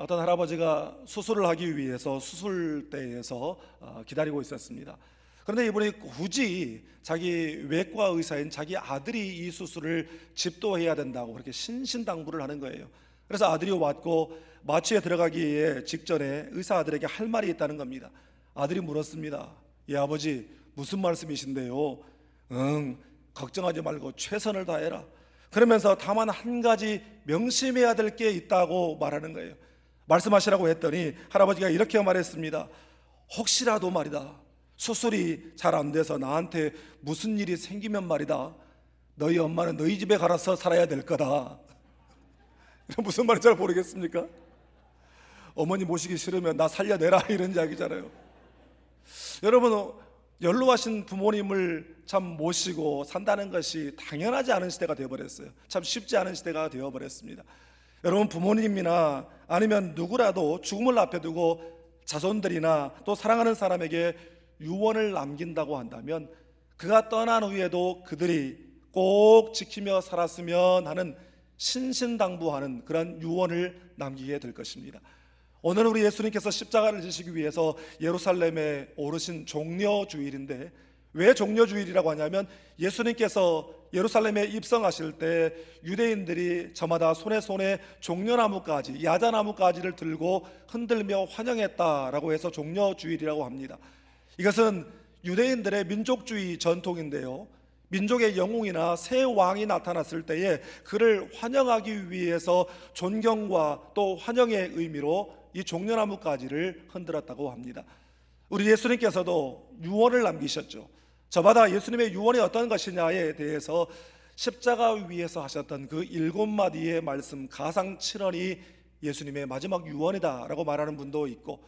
어떤 할아버지가 수술을 하기 위해서 수술대에서 기다리고 있었습니다. 그런데 이분이 굳이 자기 외과 의사인 자기 아들이 이 수술을 집도해야 된다고 그렇게 신신당부를 하는 거예요. 그래서 아들이 왔고 마취에 들어가기 직전에 의사 아들에게 할 말이 있다는 겁니다. 아들이 물었습니다. 예, 아버지, 무슨 말씀이신데요? 걱정하지 말고 최선을 다해라. 그러면서 다만 한 가지 명심해야 될 게 있다고 말하는 거예요. 말씀하시라고 했더니 할아버지가 이렇게 말했습니다. 혹시라도 말이다, 수술이 잘 안 돼서 나한테 무슨 일이 생기면 말이다, 너희 엄마는 너희 집에 가서 살아야 될 거다. 무슨 말인지 잘 모르겠습니까? 어머니 모시기 싫으면 나 살려내라, 이런 이야기잖아요. 여러분, 연로하신 부모님을 참 모시고 산다는 것이 당연하지 않은 시대가 되어버렸어요. 참 쉽지 않은 시대가 되어버렸습니다. 여러분, 부모님이나 아니면 누구라도 죽음을 앞에 두고 자손들이나 또 사랑하는 사람에게 유언을 남긴다고 한다면 그가 떠난 후에도 그들이 꼭 지키며 살았으면 하는 신신당부하는 그런 유언을 남기게 될 것입니다. 오늘 우리 예수님께서 십자가를 지시기 위해서 예루살렘에 오르신 종려주일인데, 왜 종려주일이라고 하냐면 예수님께서 예루살렘에 입성하실 때 유대인들이 저마다 손에 종려나무가지, 야자나무가지를 들고 흔들며 환영했다라고 해서 종려주일이라고 합니다. 이것은 유대인들의 민족주의 전통인데요, 민족의 영웅이나 새 왕이 나타났을 때에 그를 환영하기 위해서 존경과 또 환영의 의미로 이 종려나무가지를 흔들었다고 합니다. 우리 예수님께서도 유언을 남기셨죠. 저마다 예수님의 유언이 어떤 것이냐에 대해서 십자가 위에서 하셨던 그 7마디의 말씀 가상 7언이 예수님의 마지막 유언이다 라고 말하는 분도 있고,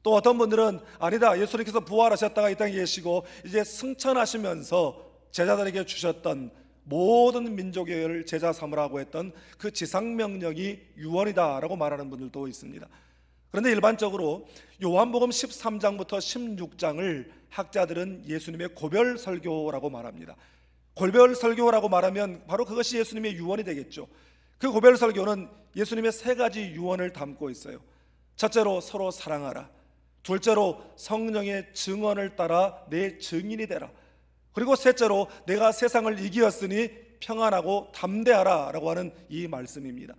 또 어떤 분들은 아니다, 예수님께서 부활하셨다가 이 땅에 계시고 이제 승천하시면서 제자들에게 주셨던 모든 민족을 제자 삼으라고 했던 그 지상명령이 유언이다 라고 말하는 분들도 있습니다. 그런데 일반적으로 요한복음 13장부터 16장을 학자들은 예수님의 고별설교라고 말합니다. 고별설교라고 말하면 바로 그것이 예수님의 유언이 되겠죠. 그 고별설교는 예수님의 3가지 유언을 담고 있어요. 첫째로 서로 사랑하라, 둘째로 성령의 증언을 따라 내 증인이 되라, 그리고 셋째로 내가 세상을 이기었으니 평안하고 담대하라 라고 하는 이 말씀입니다.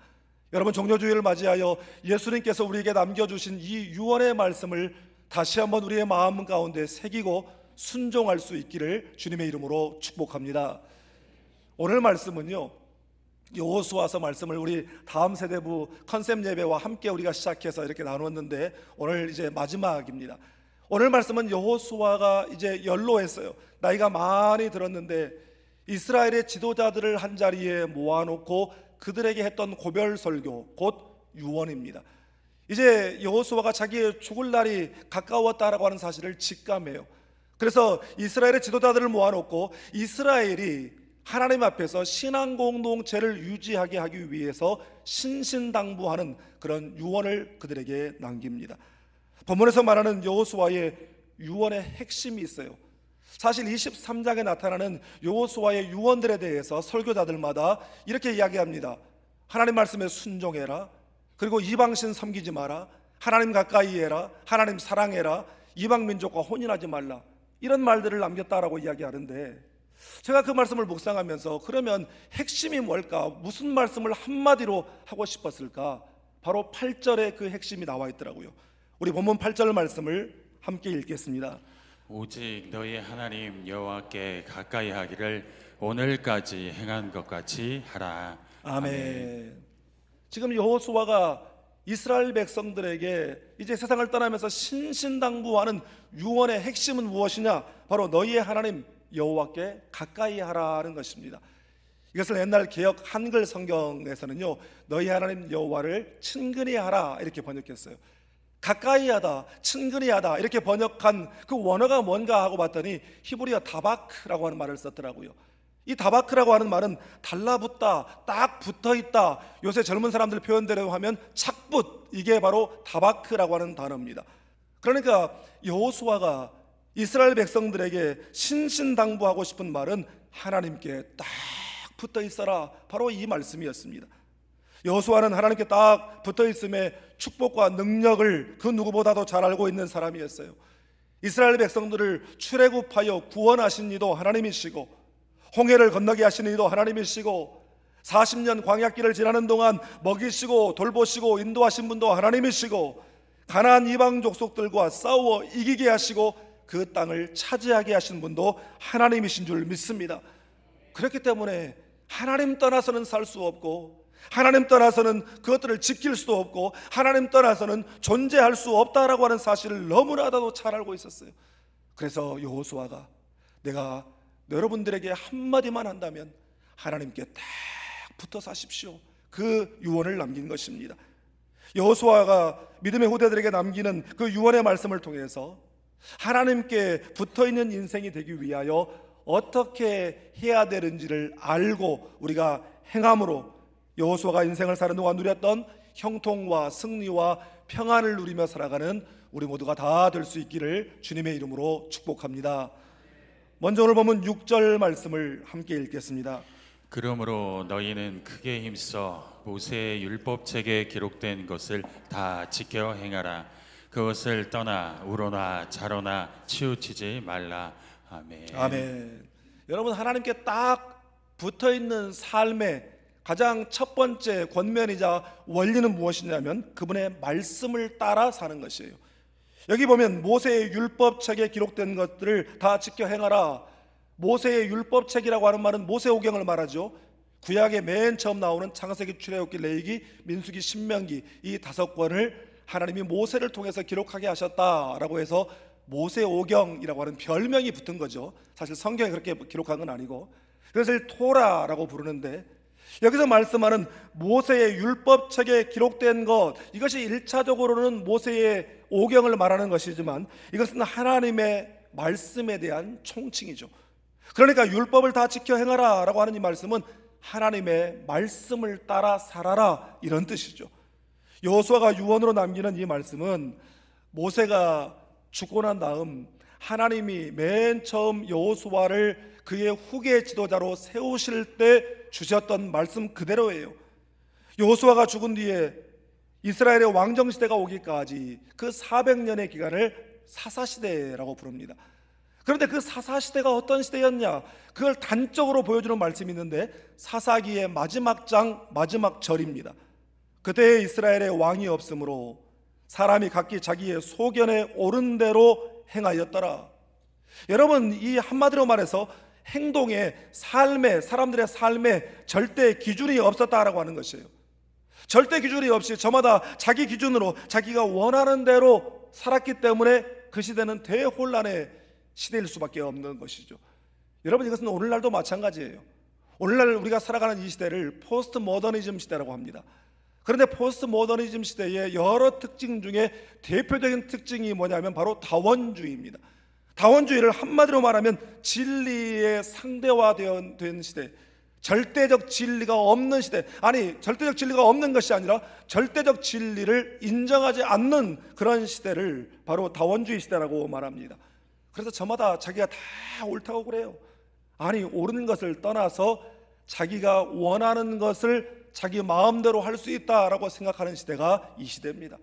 여러분, 종려주일을 맞이하여 예수님께서 우리에게 남겨주신 이 유언의 말씀을 다시 한번 우리의 마음 가운데 새기고 순종할 수 있기를 주님의 이름으로 축복합니다. 오늘 말씀은요, 여호수아서 말씀을 우리 다음 세대부 컨셉 예배와 함께 우리가 시작해서 이렇게 나누었는데 오늘 이제 마지막입니다. 오늘 말씀은 여호수아가 이제 연로했어요. 나이가 많이 들었는데 이스라엘의 지도자들을 한 자리에 모아놓고 그들에게 했던 고별설교, 곧 유언입니다. 이제 여호수아가 자기의 죽을 날이 가까웠다라고 하는 사실을 직감해요. 그래서 이스라엘의 지도자들을 모아놓고 이스라엘이 하나님 앞에서 신앙 공동체를 유지하게 하기 위해서 신신당부하는 그런 유언을 그들에게 남깁니다. 본문에서 말하는 여호수아의 유언의 핵심이 있어요. 사실 23장에 나타나는 여호수아의 유언들에 대해서 설교자들마다 이렇게 이야기합니다. 하나님 말씀에 순종해라, 그리고 이방신 섬기지 마라, 하나님 가까이 해라, 하나님 사랑해라, 이방 민족과 혼인하지 말라, 이런 말들을 남겼다라고 이야기하는데, 제가 그 말씀을 묵상하면서 그러면 핵심이 뭘까? 무슨 말씀을 한마디로 하고 싶었을까? 바로 8절에 그 핵심이 나와 있더라고요. 우리 본문 8절 말씀을 함께 읽겠습니다. 오직 너희 하나님 여호와께 가까이 하기를 오늘까지 행한 것 같이 하라. 아멘. 지금 여호수아가 이스라엘 백성들에게 이제 세상을 떠나면서 신신당부하는 유언의 핵심은 무엇이냐? 바로 너희의 하나님 여호와께 가까이 하라는 것입니다. 이것을 옛날 개역 한글 성경에서는요, 너희 하나님 여호와를 친근히 하라 이렇게 번역했어요. 가까이 하다, 친근히 하다 이렇게 번역한 그 원어가 뭔가 하고 봤더니 히브리어 다바크라고 하는 말을 썼더라고요. 이 다바크라고 하는 말은 달라붙다, 딱 붙어있다, 요새 젊은 사람들 표현대로 하면 착붙, 이게 바로 다바크라고 하는 단어입니다. 그러니까 여호수아가 이스라엘 백성들에게 신신당부하고 싶은 말은 하나님께 딱 붙어 있어라, 바로 이 말씀이었습니다. 여호수아는 하나님께 딱 붙어 있음에 축복과 능력을 그 누구보다도 잘 알고 있는 사람이었어요. 이스라엘 백성들을 출애굽하여 구원하신 이도 하나님이시고, 홍해를 건너게 하신 이도 하나님이시고, 40년 광야길을 지나는 동안 먹이시고 돌보시고 인도하신 분도 하나님이시고, 가나안 이방 족속들과 싸워 이기게 하시고 그 땅을 차지하게 하신 분도 하나님이신 줄 믿습니다. 그렇기 때문에 하나님 떠나서는 살 수 없고, 하나님 떠나서는 그것들을 지킬 수도 없고, 하나님 떠나서는 존재할 수 없다라고 하는 사실을 너무나도 잘 알고 있었어요. 그래서 여호수아가 내가 여러분들에게 한마디만 한다면 하나님께 딱 붙어 사십시오, 그 유언을 남긴 것입니다. 여호수아가 믿음의 후대들에게 남기는 그 유언의 말씀을 통해서 하나님께 붙어있는 인생이 되기 위하여 어떻게 해야 되는지를 알고 우리가 행함으로 여호수아가 인생을 사는 동안 누렸던 형통과 승리와 평안을 누리며 살아가는 우리 모두가 다 될 수 있기를 주님의 이름으로 축복합니다. 먼저 오늘 보면 6절 말씀을 함께 읽겠습니다. 그러므로 너희는 크게 힘써 모세의 율법책에 기록된 것을 다 지켜 행하라. 그것을 떠나 우로나 좌로나 치우치지 말라. 아멘. 아멘. 여러분, 하나님께 딱 붙어있는 삶의 가장 첫 번째 권면이자 원리는 무엇이냐면 그분의 말씀을 따라 사는 것이에요. 여기 보면 모세의 율법책에 기록된 것들을 다 지켜 행하라. 모세의 율법책이라고 하는 말은 모세오경을 말하죠. 구약의 맨 처음 나오는 창세기, 출애굽기, 레위기, 민수기, 신명기, 이 5권을 하나님이 모세를 통해서 기록하게 하셨다라고 해서 모세오경이라고 하는 별명이 붙은 거죠. 사실 성경에 그렇게 기록한 건 아니고, 그래서 토라라고 부르는데, 여기서 말씀하는 모세의 율법책에 기록된 것, 이것이 1차적으로는 모세의 오경을 말하는 것이지만 이것은 하나님의 말씀에 대한 총칭이죠. 그러니까 율법을 다 지켜 행하라 라고 하는 이 말씀은 하나님의 말씀을 따라 살아라, 이런 뜻이죠. 여호수아가 유언으로 남기는 이 말씀은 모세가 죽고 난 다음 하나님이 맨 처음 여호수아를 그의 후계 지도자로 세우실 때 주셨던 말씀 그대로예요. 여호수아가 죽은 뒤에 이스라엘의 왕정시대가 오기까지 그 400년의 기간을 사사시대라고 부릅니다. 그런데 그 사사시대가 어떤 시대였냐, 그걸 단적으로 보여주는 말씀이 있는데 사사기의 마지막 장 마지막 절입니다. 그때 이스라엘의 왕이 없으므로 사람이 각기 자기의 소견에 옳은 대로 행하였더라. 여러분, 이 한마디로 말해서 행동에, 삶에, 사람들의 삶에 절대 기준이 없었다라고 하는 것이에요. 절대 기준이 없이 저마다 자기 기준으로 자기가 원하는 대로 살았기 때문에 그 시대는 대혼란의 시대일 수밖에 없는 것이죠. 여러분, 이것은 오늘날도 마찬가지예요. 오늘날 우리가 살아가는 이 시대를 포스트 모더니즘 시대라고 합니다. 그런데 포스트 모더니즘 시대의 여러 특징 중에 대표적인 특징이 뭐냐면 바로 다원주의입니다. 다원주의를 한마디로 말하면 진리의 상대화된 시대, 절대적 진리가 없는 시대, 아니 절대적 진리가 없는 것이 아니라 절대적 진리를 인정하지 않는 그런 시대를 바로 다원주의 시대라고 말합니다. 그래서 저마다 자기가 다 옳다고 그래요. 아니, 옳은 것을 떠나서 자기가 원하는 것을 자기 마음대로 할 수 있다라고 생각하는 시대가 이 시대입니다.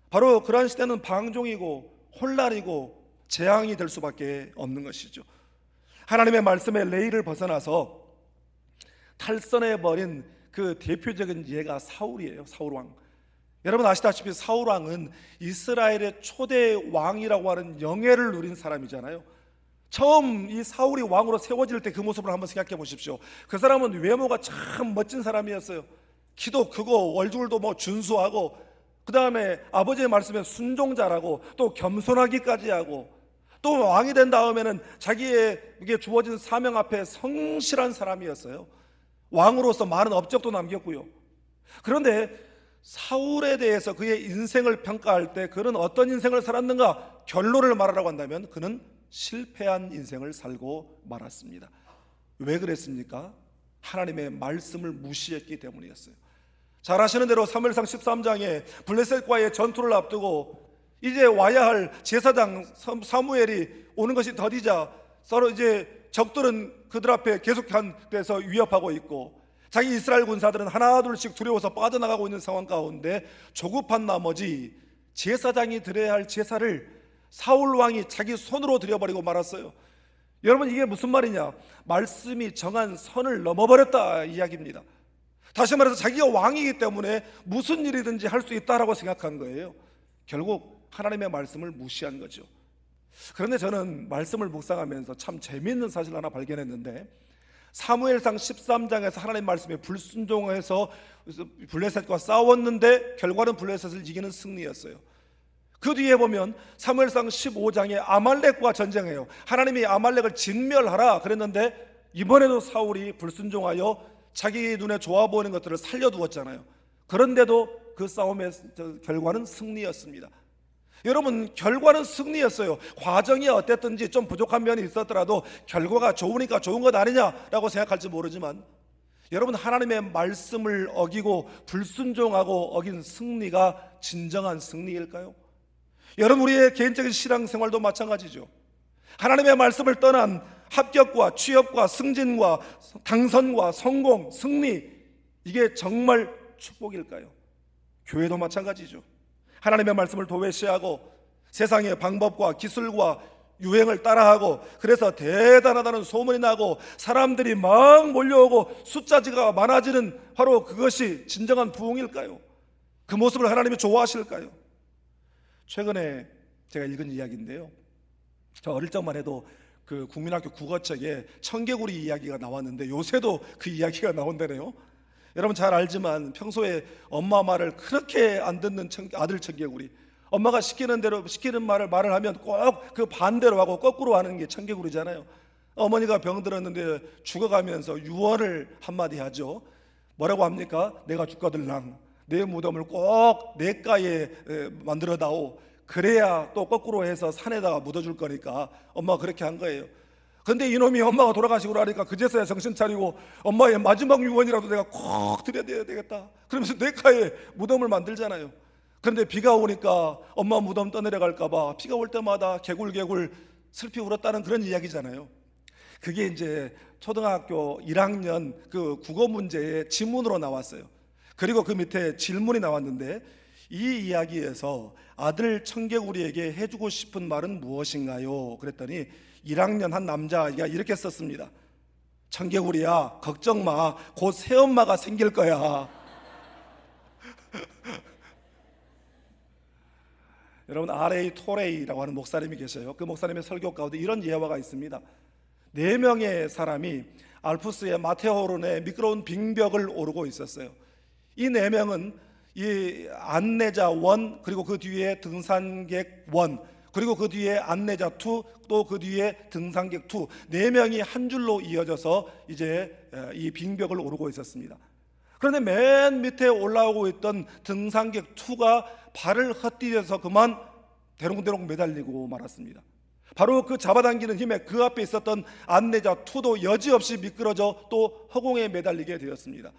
바로 그러한 시대는 방종이고 혼란이고 재앙이 될 수밖에 없는 것이죠. 하나님의 말씀의 레일을 벗어나서 탈선해버린 그 대표적인 예가 사울이에요. 사울왕. 여러분 아시다시피 사울왕은 이스라엘의 초대 왕이라고 하는 영예를 누린 사람이잖아요. 처음 이 사울이 왕으로 세워질 때 그 모습을 한번 생각해 보십시오. 그 사람은 외모가 참 멋진 사람이었어요. 키도 크고 얼굴도 뭐 준수하고, 그 다음에 아버지의 말씀에 순종자라고, 또 겸손하기까지 하고, 또 왕이 된 다음에는 자기에게 주어진 사명 앞에 성실한 사람이었어요. 왕으로서 많은 업적도 남겼고요. 그런데 사울에 대해서 그의 인생을 평가할 때 그는 어떤 인생을 살았는가, 결론을 말하라고 한다면 그는 실패한 인생을 살고 말았습니다. 왜 그랬습니까? 하나님의 말씀을 무시했기 때문이었어요. 잘 아시는 대로 사무엘상 13장에 블레셋과의 전투를 앞두고 이제 와야 할 제사장 사무엘이 오는 것이 더디자 서로 이제 적들은 그들 앞에 계속해서 위협하고 있고, 자기 이스라엘 군사들은 하나둘씩 두려워서 빠져나가고 있는 상황 가운데 조급한 나머지 제사장이 드려야 할 제사를 사울 왕이 자기 손으로 드려버리고 말았어요. 여러분, 이게 무슨 말이냐? 말씀이 정한 선을 넘어버렸다 이야기입니다. 다시 말해서 자기가 왕이기 때문에 무슨 일이든지 할 수 있다라고 생각한 거예요. 결국 하나님의 말씀을 무시한 거죠. 그런데 저는 말씀을 묵상하면서 참 재미있는 사실 하나 발견했는데, 사무엘상 13장에서 하나님 말씀에 불순종해서 블레셋과 싸웠는데 결과는 블레셋을 이기는 승리였어요. 그 뒤에 보면 사무엘상 15장에 아말렉과 전쟁해요. 하나님이 아말렉을 진멸하라 그랬는데 이번에도 사울이 불순종하여 자기 눈에 좋아 보이는 것들을 살려두었잖아요. 그런데도 그 싸움의 결과는 승리였습니다. 여러분, 결과는 승리였어요. 과정이 어땠든지 좀 부족한 면이 있었더라도 결과가 좋으니까 좋은 것 아니냐라고 생각할지 모르지만, 여러분, 하나님의 말씀을 어기고 불순종하고 어긴 승리가 진정한 승리일까요? 여러분, 우리의 개인적인 신앙생활도 마찬가지죠. 하나님의 말씀을 떠난 합격과 취업과 승진과 당선과 성공, 승리, 이게 정말 축복일까요? 교회도 마찬가지죠. 하나님의 말씀을 도외시하고 세상의 방법과 기술과 유행을 따라하고, 그래서 대단하다는 소문이 나고 사람들이 막 몰려오고 숫자가 많아지는, 바로 그것이 진정한 부흥일까요? 그 모습을 하나님이 좋아하실까요? 최근에 제가 읽은 이야기인데요, 저 어릴 적만 해도 그 국민학교 국어책에 청개구리 이야기가 나왔는데 요새도 그 이야기가 나온다네요. 여러분 잘 알지만 평소에 엄마 말을 그렇게 안 듣는 아들 청개구리, 엄마가 시키는 대로 시키는 말을 하면 꼭 그 반대로 하고 거꾸로 하는 게 청개구리잖아요. 어머니가 병들었는데 죽어가면서 유언을 한마디 하죠. 뭐라고 합니까? 내가 죽거들랑 내 무덤을 꼭 내가에 만들어다오. 그래야 또 거꾸로 해서 산에다가 묻어줄 거니까 엄마가 그렇게 한 거예요. 근데 이놈이 엄마가 돌아가시고 나니까 그제서야 정신 차리고 엄마의 마지막 유언이라도 내가 꼭 드려야 되겠다 그러면서 내가에 무덤을 만들잖아요. 그런데 비가 오니까 엄마 무덤 떠내려갈까 봐 비가 올 때마다 개굴개굴 슬피 울었다는 그런 이야기잖아요. 그게 이제 초등학교 1학년 그 국어 문제의 지문으로 나왔어요. 그리고 그 밑에 질문이 나왔는데, 이 이야기에서 아들 청개구리에게 해주고 싶은 말은 무엇인가요? 그랬더니 1학년 한 남자아이가 이렇게 썼습니다. 청개구리야, 걱정 마, 곧 새엄마가 생길 거야. 여러분, R.A. 토레이라고 하는 목사님이 계셔요. 그 목사님의 설교 가운데 이런 예화가 있습니다. 4명의 사람이 알프스의 마테호론의 미끄러운 빙벽을 오르고 있었어요. 이 4명은 이 안내자 1, 그리고 그 뒤에 등산객 1, 그리고 그 뒤에 안내자 2, 또 그 뒤에 등산객 2, 4명이 한 줄로 이어져서 이제 이 빙벽을 오르고 있었습니다. 그런데 맨 밑에 올라오고 있던 등산객 2가 발을 헛디뎌서 그만 대롱대롱 매달리고 말았습니다. 바로 그 잡아당기는 힘에 그 앞에 있었던 안내자 2도 여지없이 미끄러져 또 허공에 매달리게 되었습니다.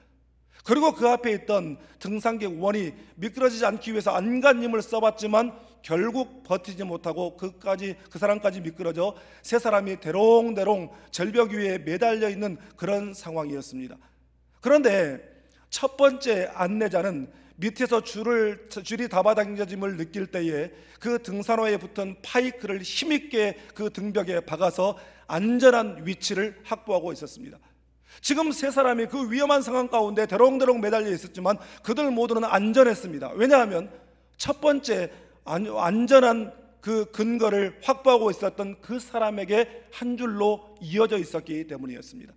그리고 그 앞에 있던 등산객 1이 미끄러지지 않기 위해서 안간힘을 써봤지만 결국 버티지 못하고 그 사람까지 미끄러져 세 사람이 대롱대롱 절벽 위에 매달려 있는 그런 상황이었습니다. 그런데 첫 번째 안내자는 밑에서 줄이 잡아당겨짐을 느낄 때에 그 등산화에 붙은 파이크를 힘있게 그 등벽에 박아서 안전한 위치를 확보하고 있었습니다. 지금 세 사람이 그 위험한 상황 가운데 대롱대롱 매달려 있었지만 그들 모두는 안전했습니다. 왜냐하면 첫 번째 안전한 그 근거를 확보하고 있었던 그 사람에게 한 줄로 이어져 있었기 때문이었습니다.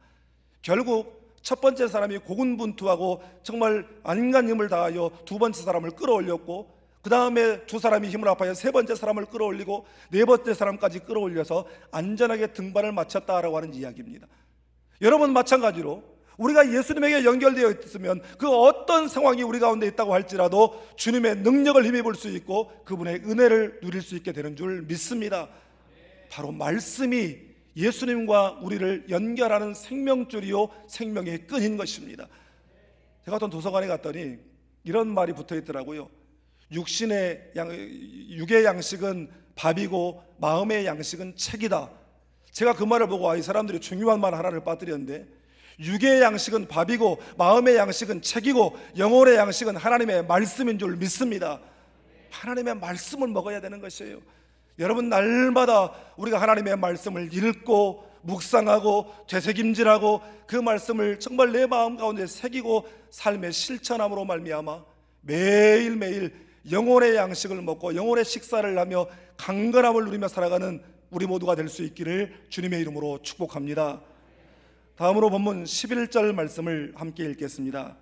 결국 첫 번째 사람이 고군분투하고 정말 안간 힘을 다하여 두 번째 사람을 끌어올렸고, 그 다음에 두 사람이 힘을 합하여 세 번째 사람을 끌어올리고 네 번째 사람까지 끌어올려서 안전하게 등반을 마쳤다라고 하는 이야기입니다. 여러분, 마찬가지로 우리가 예수님에게 연결되어 있으면 그 어떤 상황이 우리 가운데 있다고 할지라도 주님의 능력을 힘입을 수 있고 그분의 은혜를 누릴 수 있게 되는 줄 믿습니다. 바로 말씀이 예수님과 우리를 연결하는 생명줄이요 생명의 끈인 것입니다. 제가 어떤 도서관에 갔더니 이런 말이 붙어 있더라고요. 육의 양식은 밥이고 마음의 양식은 책이다. 제가 그 말을 보고 이 사람들이 중요한 말 하나를 빠뜨렸는데, 육의 양식은 밥이고 마음의 양식은 책이고 영혼의 양식은 하나님의 말씀인 줄 믿습니다. 하나님의 말씀을 먹어야 되는 것이에요. 여러분, 날마다 우리가 하나님의 말씀을 읽고 묵상하고 되새김질하고 그 말씀을 정말 내 마음 가운데 새기고 삶의 실천함으로 말미암아 매일매일 영혼의 양식을 먹고 영혼의 식사를 하며 강건함을 누리며 살아가는 우리 모두가 될 수 있기를 주님의 이름으로 축복합니다. 다음으로 본문 11절 말씀을 함께 읽겠습니다.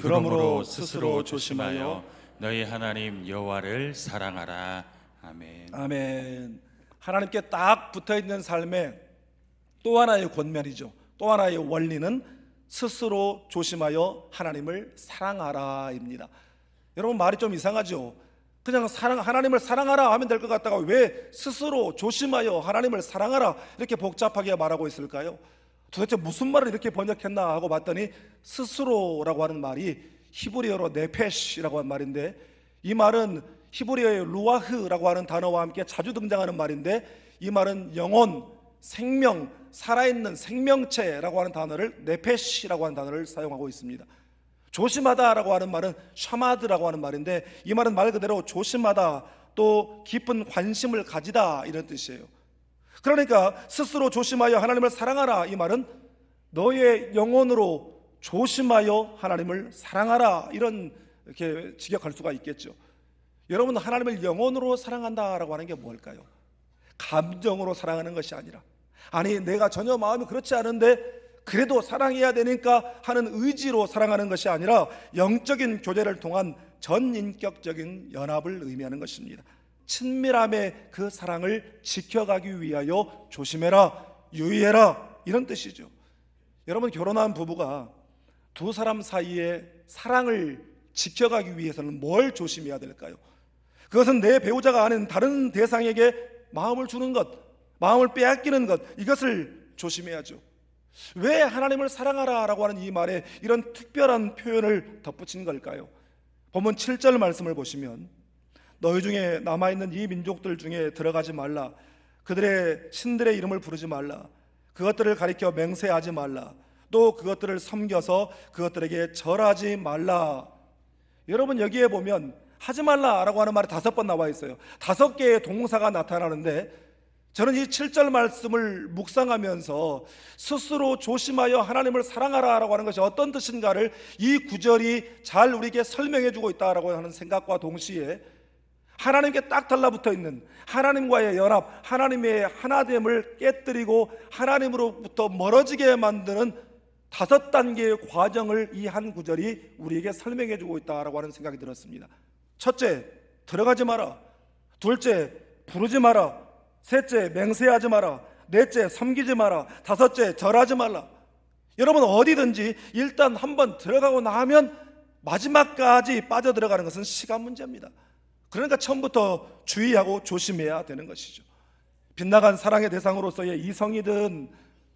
그러므로 스스로 조심하여 너희 하나님 여호와를 사랑하라. 아멘. 아멘. 하나님께 딱 붙어있는 삶의 또 하나의 권면이죠. 또 하나의 원리는 스스로 조심하여 하나님을 사랑하라입니다. 여러분, 말이 좀 이상하죠. 그냥 하나님을 사랑하라 하면 될 것 같다가 왜 스스로 조심하여 하나님을 사랑하라 이렇게 복잡하게 말하고 있을까요? 도대체 무슨 말을 이렇게 번역했나 하고 봤더니 스스로라고 하는 말이 히브리어로 네페시라고 하는 말인데, 이 말은 히브리어의 루아흐라고 하는 단어와 함께 자주 등장하는 말인데, 이 말은 영혼, 생명, 살아있는 생명체라고 하는 단어를 네페시라고 하는 단어를 사용하고 있습니다. 조심하다라고 하는 말은 샤마드라고 하는 말인데, 이 말은 말 그대로 조심하다, 또 깊은 관심을 가지다 이런 뜻이에요. 그러니까 스스로 조심하여 하나님을 사랑하라, 이 말은 너의 영혼으로 조심하여 하나님을 사랑하라, 이런 이렇게 직역할 수가 있겠죠. 여러분, 하나님을 영혼으로 사랑한다라고 하는 게 뭘까요? 감정으로 사랑하는 것이 아니라, 아니 내가 전혀 마음이 그렇지 않은데 그래도 사랑해야 되니까 하는 의지로 사랑하는 것이 아니라 영적인 교제를 통한 전인격적인 연합을 의미하는 것입니다. 친밀함의 그 사랑을 지켜가기 위하여 조심해라, 유의해라, 이런 뜻이죠. 여러분, 결혼한 부부가 두 사람 사이의 사랑을 지켜가기 위해서는 뭘 조심해야 될까요? 그것은 내 배우자가 아닌 다른 대상에게 마음을 주는 것, 마음을 빼앗기는 것, 이것을 조심해야죠. 왜 하나님을 사랑하라 라고 하는 이 말에 이런 특별한 표현을 덧붙인 걸까요? 본문 7절 말씀을 보시면, 너희 중에 남아있는 이 민족들 중에 들어가지 말라, 그들의 신들의 이름을 부르지 말라, 그것들을 가리켜 맹세하지 말라, 또 그것들을 섬겨서 그것들에게 절하지 말라. 여러분, 여기에 보면 하지 말라라고 하는 말이 5번 나와 있어요. 5개의 동사가 나타나는데, 저는 이 7절 말씀을 묵상하면서 스스로 조심하여 하나님을 사랑하라라고 하는 것이 어떤 뜻인가를 이 구절이 잘 우리에게 설명해 주고 있다라고 하는 생각과 동시에, 하나님께 딱 달라붙어 있는 하나님과의 연합, 하나님의 하나됨을 깨뜨리고 하나님으로부터 멀어지게 만드는 5단계의 과정을 이 한 구절이 우리에게 설명해 주고 있다라고 하는 생각이 들었습니다. 첫째, 들어가지 마라. 둘째, 부르지 마라. 셋째, 맹세하지 마라. 넷째, 섬기지 마라. 다섯째, 절하지 말라. 여러분, 어디든지 일단 한번 들어가고 나면 마지막까지 빠져들어가는 것은 시간 문제입니다. 그러니까 처음부터 주의하고 조심해야 되는 것이죠. 빗나간 사랑의 대상으로서의 이성이든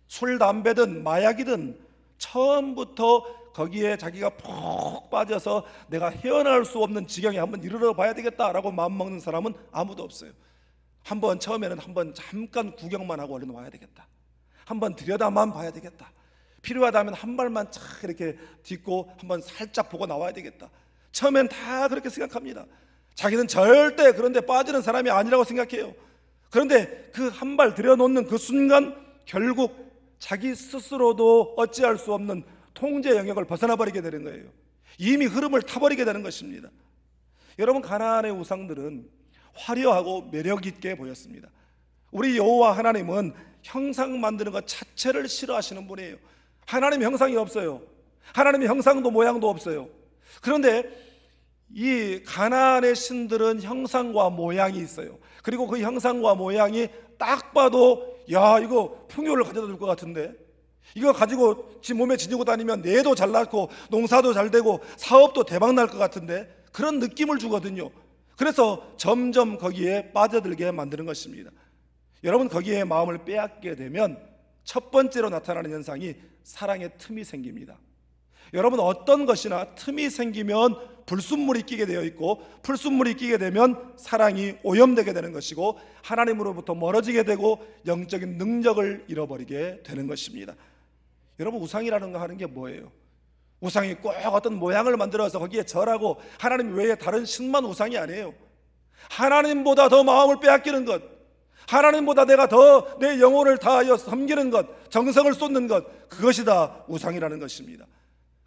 술, 담배든 마약이든 처음부터 거기에 자기가 푹 빠져서 내가 헤어나올 수 없는 지경에 한번 이르러 봐야 되겠다라고 마음먹는 사람은 아무도 없어요. 한번 처음에는 한번 잠깐 구경만 하고 얼른 와야 되겠다, 한번 들여다만 봐야 되겠다, 필요하다면 한 발만 착 이렇게 딛고 한번 살짝 보고 나와야 되겠다. 처음엔 다 그렇게 생각합니다. 자기는 절대 그런 데 빠지는 사람이 아니라고 생각해요. 그런데 그 한 발 들여놓는 그 순간 결국 자기 스스로도 어찌할 수 없는 통제 영역을 벗어나 버리게 되는 거예요. 이미 흐름을 타버리게 되는 것입니다. 여러분, 가나안의 우상들은 화려하고 매력 있게 보였습니다. 우리 여호와 하나님은 형상 만드는 것 자체를 싫어하시는 분이에요. 하나님 형상이 없어요. 하나님의 형상도 모양도 없어요. 그런데 이 가나안의 신들은 형상과 모양이 있어요. 그리고 그 형상과 모양이 딱 봐도 야, 이거 풍요를 가져다 줄 것 같은데, 이거 가지고 지 몸에 지니고 다니면 뇌도 잘 낳고 농사도 잘 되고 사업도 대박 날 것 같은데, 그런 느낌을 주거든요. 그래서 점점 거기에 빠져들게 만드는 것입니다. 여러분, 거기에 마음을 빼앗게 되면 첫 번째로 나타나는 현상이 사랑의 틈이 생깁니다. 여러분, 어떤 것이나 틈이 생기면 불순물이 끼게 되어 있고, 불순물이 끼게 되면 사랑이 오염되게 되는 것이고, 하나님으로부터 멀어지게 되고 영적인 능력을 잃어버리게 되는 것입니다. 여러분, 우상이라는 거 하는 게 뭐예요? 우상이 꼭 어떤 모양을 만들어서 거기에 절하고 하나님 외에 다른 신만 우상이 아니에요. 하나님보다 더 마음을 빼앗기는 것, 하나님보다 내가 더 내 영혼을 다하여 섬기는 것, 정성을 쏟는 것, 그것이 다 우상이라는 것입니다.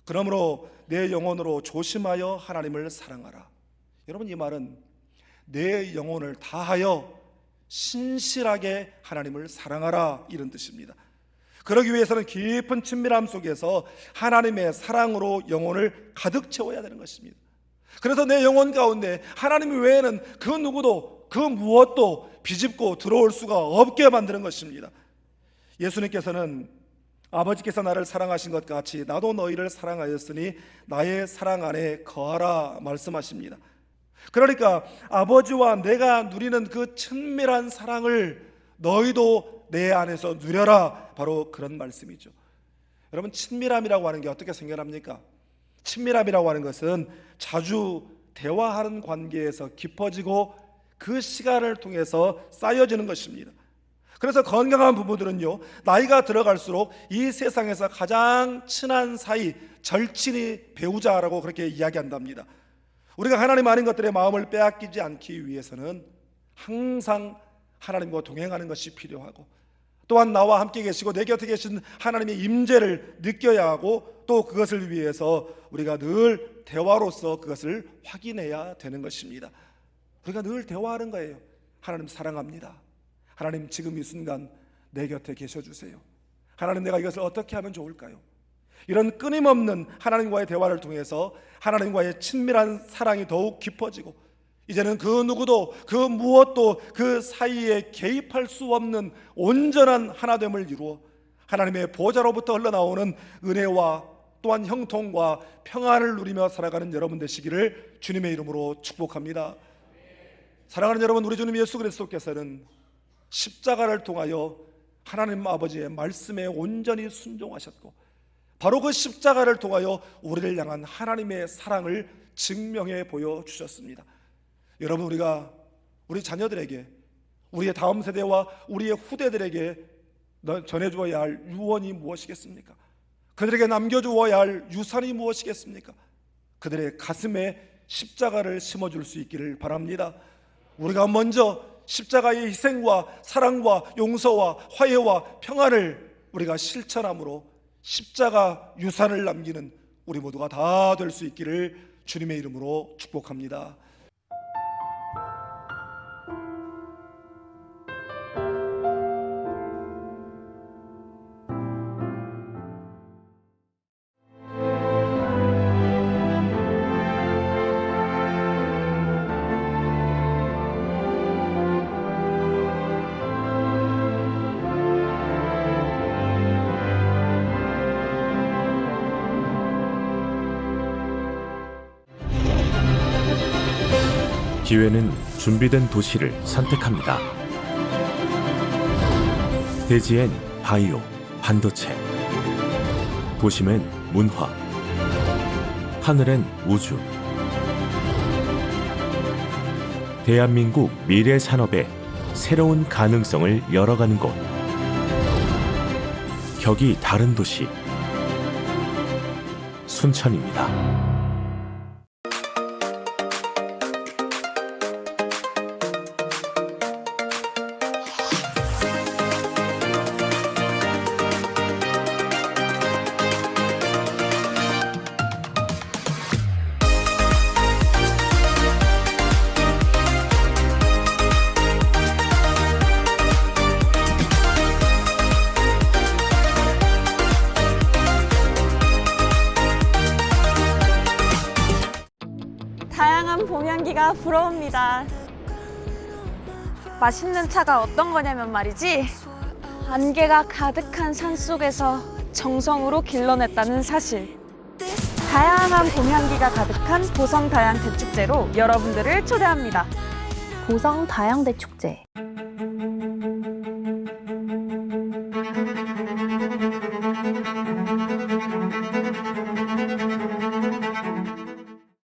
그러므로 내 영혼으로 조심하여 하나님을 사랑하라. 여러분, 이 말은 내 영혼을 다하여 신실하게 하나님을 사랑하라, 이런 뜻입니다. 그러기 위해서는 깊은 친밀함 속에서 하나님의 사랑으로 영혼을 가득 채워야 되는 것입니다. 그래서 내 영혼 가운데 하나님 외에는 그 누구도 그 무엇도 비집고 들어올 수가 없게 만드는 것입니다. 예수님께서는 아버지께서 나를 사랑하신 것 같이 나도 너희를 사랑하였으니 나의 사랑 안에 거하라 말씀하십니다. 그러니까 아버지와 내가 누리는 그 친밀한 사랑을 너희도 내 안에서 누려라, 바로 그런 말씀이죠. 여러분, 친밀함이라고 하는 게 어떻게 생겨납니까? 친밀함이라고 하는 것은 자주 대화하는 관계에서 깊어지고 그 시간을 통해서 쌓여지는 것입니다. 그래서 건강한 부부들은요, 나이가 들어갈수록 이 세상에서 가장 친한 사이, 절친이 배우자라고 그렇게 이야기한답니다. 우리가 하나님 아닌 것들의 마음을 빼앗기지 않기 위해서는 항상 하나님과 동행하는 것이 필요하고, 또한 나와 함께 계시고 내 곁에 계신 하나님의 임재를 느껴야 하고, 또 그것을 위해서 우리가 늘 대화로서 그것을 확인해야 되는 것입니다. 우리가 늘 대화하는 거예요. 하나님 사랑합니다. 하나님, 지금 이 순간 내 곁에 계셔주세요. 하나님, 내가 이것을 어떻게 하면 좋을까요? 이런 끊임없는 하나님과의 대화를 통해서 하나님과의 친밀한 사랑이 더욱 깊어지고, 이제는 그 누구도 그 무엇도 그 사이에 개입할 수 없는 온전한 하나됨을 이루어 하나님의 보좌로부터 흘러나오는 은혜와 또한 형통과 평안을 누리며 살아가는 여러분 되시기를 주님의 이름으로 축복합니다. 사랑하는 여러분, 우리 주님 예수 그리스도께서는 십자가를 통하여 하나님 아버지의 말씀에 온전히 순종하셨고, 바로 그 십자가를 통하여 우리를 향한 하나님의 사랑을 증명해 보여주셨습니다. 여러분, 우리가 우리 자녀들에게, 우리의 다음 세대와 우리의 후대들에게 전해주어야 할 유언이 무엇이겠습니까? 그들에게 남겨주어야 할 유산이 무엇이겠습니까? 그들의 가슴에 십자가를 심어줄 수 있기를 바랍니다. 우리가 먼저 십자가의 희생과 사랑과 용서와 화해와 평안을 우리가 실천함으로 십자가 유산을 남기는 우리 모두가 다 될 수 있기를 주님의 이름으로 축복합니다. 기회는 준비된 도시를 선택합니다. 대지엔 바이오, 반도체, 도심엔 문화, 하늘엔 우주. 대한민국 미래 산업의 새로운 가능성을 열어가는 곳. 격이 다른 도시, 순천입니다. 다양한 봄 향기가 불어옵니다. 맛있는 차가 어떤 거냐면 말이지, 안개가 가득한 산속에서 정성으로 길러냈다는 사실. 다양한 봄 향기가 가득한 보성 다양 대축제로 여러분들을 초대합니다. 보성 다양대 축제.